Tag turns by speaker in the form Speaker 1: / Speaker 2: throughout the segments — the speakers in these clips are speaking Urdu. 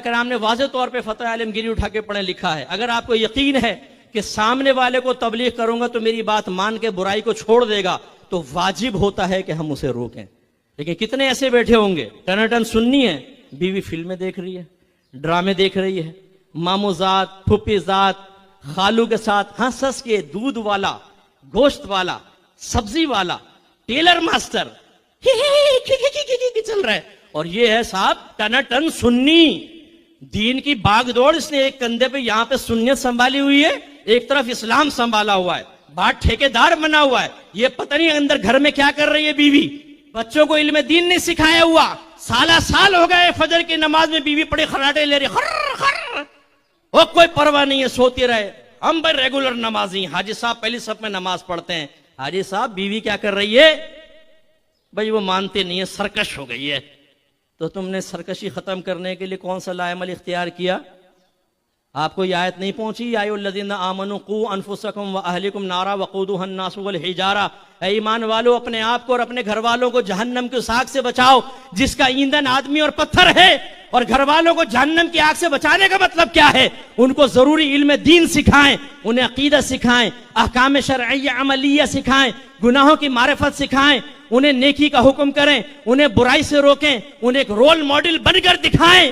Speaker 1: کرام نے واضح طور پہ فتح عالمگیری اٹھا کے پڑھے لکھا ہے، اگر آپ کو یقین ہے کہ سامنے والے کو تبلیغ کروں گا تو میری بات مان کے برائی کو چھوڑ دے گا تو واجب ہوتا ہے کہ ہم اسے روکیں. لیکن کتنے ایسے بیٹھے ہوں گے ٹنٹن سننی ہے، بیوی فلمیں دیکھ رہی ہے، ڈرامے دیکھ رہی ہے، مامو ذات پھپھی ذات خالو کے ساتھ ہنس ہنس کے دودھ والا گوشت والا سبزی والا ٹیلر ماسٹر چل رہا ہے، اور یہ ہے صاحب ٹنٹن سنی. دین کی باغ دوڑ، اس نے ایک کندھے پہ یہاں پہ سنیت سنبھالی ہوئی ہے، ایک طرف اسلام سنبھالا ہوا ہے، بات ٹھیکیدار بنا ہوا ہے. یہ پتہ نہیں اندر گھر میں کیا کر رہی ہے بیوی، بچوں کو علم دین نہیں سکھایا ہوا، سالہ سال ہو گئے فجر کی نماز میں بیوی پڑے خراٹے لے رہی، خر خر، وہ کوئی پرواہ نہیں ہے، سوتی رہے. ہم بھائی ریگولر نمازی، حاجی صاحب پہلی صف میں نماز پڑھتے ہیں. حاجی صاحب بیوی کیا کر رہی ہے؟ بھائی وہ مانتے نہیں ہے، سرکش ہو گئی ہے. تو تم نے سرکشی ختم کرنے کے لیے کون سا لا عمل اختیار کیا؟ آپ کو یہ آیت نہیں پہنچی؟ یا ایھا الذین آمنوا قوا انفسکم واہلکم نارا وقودھا الناس والحجارہ، اے ایمان والو اپنے آپ کو اور اپنے گھر والوں کو جہنم کی آگ سے بچاؤ جس کا ایندھن آدمی اور پتھر ہے. اور گھر والوں کو جہنم کی آگ سے بچانے کا مطلب کیا ہے؟ ان کو ضروری علم دین سکھائیں، انہیں عقیدہ سکھائیں، احکام شرعیہ عملیہ سکھائیں، گناہوں کی معرفت سکھائیں، انہیں نیکی کا حکم کریں، انہیں برائی سے روکیں، انہیں ایک رول ماڈل بن کر دکھائیں.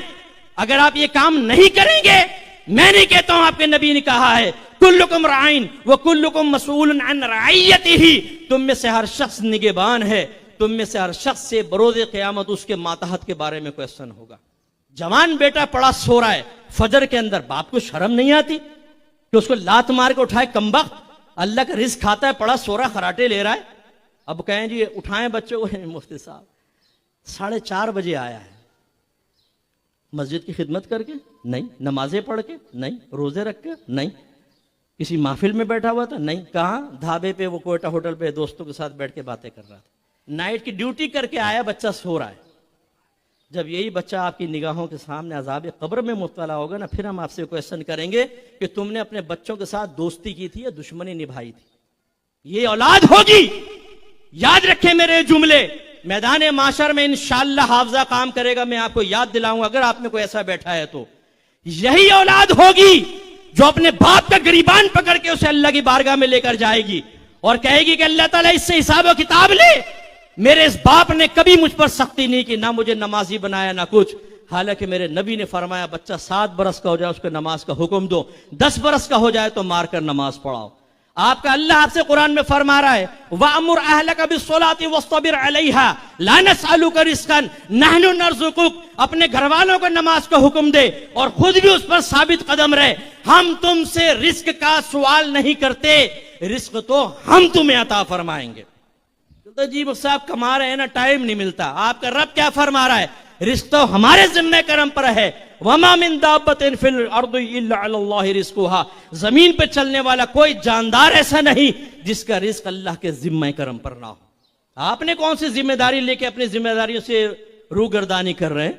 Speaker 1: اگر آپ یہ کام نہیں کریں گے، میں نہیں کہتا ہوں، آپ کے نبی نے کہا ہے کلکم رعین وکلکم مسئول عن رعیتہ، تم میں سے ہر شخص نگہبان ہے، تم میں سے ہر شخص سے بروز قیامت اس کے ماتحت کے بارے میں کوسچن ہوگا. جوان بیٹا پڑا سو رہا ہے فجر کے اندر، باپ کو شرم نہیں آتی کہ اس کو لات مار کے اٹھائے؟ کمبخت، اللہ کا رزق کھاتا ہے، پڑا سو رہا خراٹے لے رہا ہے. اب کہیں جی اٹھائیں بچوں کو، مفتی صاحب 4:30 بجے آیا ہے، مسجد کی خدمت کر کے نہیں، نمازیں پڑھ کے نہیں، روزے رکھ کے نہیں، کسی محفل میں بیٹھا ہوا تھا نہیں، کہاں دھابے پہ وہ کوئٹہ ہوٹل پہ دوستوں کے ساتھ بیٹھ کے باتیں کر رہا تھا. نائٹ کی ڈیوٹی کر کے آیا، بچہ سو رہا ہے. جب یہی بچہ آپ کی نگاہوں کے سامنے عذاب قبر میں مبتلا ہوگا نا، پھر ہم آپ سے کویسچن کریں گے کہ تم نے اپنے بچوں کے ساتھ دوستی کی تھی یا دشمنی نبھائی تھی. یہ اولاد ہوگی، یاد رکھیں میرے جملے. میدان معاشر میں انشاءاللہ حافظہ کام کرے گا، میں آپ کو یاد دلاؤں گا اگر آپ میں کوئی ایسا بیٹھا ہے تو. یہی اولاد ہوگی جو اپنے باپ کا گریبان پکڑ کے اسے اللہ کی بارگاہ میں لے کر جائے گی اور کہے گی کہ اللہ تعالیٰ اس سے حساب و کتاب لے. میرے اس باپ نے کبھی مجھ پر سختی نہیں کی، نہ مجھے نمازی بنایا نہ کچھ. حالانکہ میرے نبی نے فرمایا بچہ 7 برس کا ہو جائے اس کو نماز کا حکم دو، 10 برس کا ہو جائے تو مار کر نماز پڑھاؤ. آپ کا اللہ آپ سے قرآن میں فرما رہا ہے وَأَمُرْ أَهْلَكَ بِالصَّلَاةِ وَاصْطَبِرْ عَلَيْهَا لَا نَسْأَلُكَ رِزْقًا نَحْنُ نَرْزُقُكَ. اپنے گھر والوں کو نماز کا حکم دے اور خود بھی اس پر ثابت قدم رہے. ہم تم سے رزق کا سوال نہیں کرتے، رزق تو ہم تمہیں عطا فرمائیں گے. تو جی صاحب کما رہے ہیں نا، ٹائم نہیں ملتا. آپ کا رب کیا فرما رہا ہے؟ رزق تو ہمارے ذمہ کرم پر ہے. وَمَا مِن دَابَّةٍ فِي الْأَرْضِ إِلَّا عَلَى اللَّهِ رِزْقُهَا. زمین پہ چلنے والا کوئی جاندار ایسا نہیں جس کا رزق اللہ کے ذمہ کرم پر نہ ہو. آپ نے کون سی ذمہ داری لے کے اپنی ذمہ داریوں سے روگردانی کر رہے ہیں؟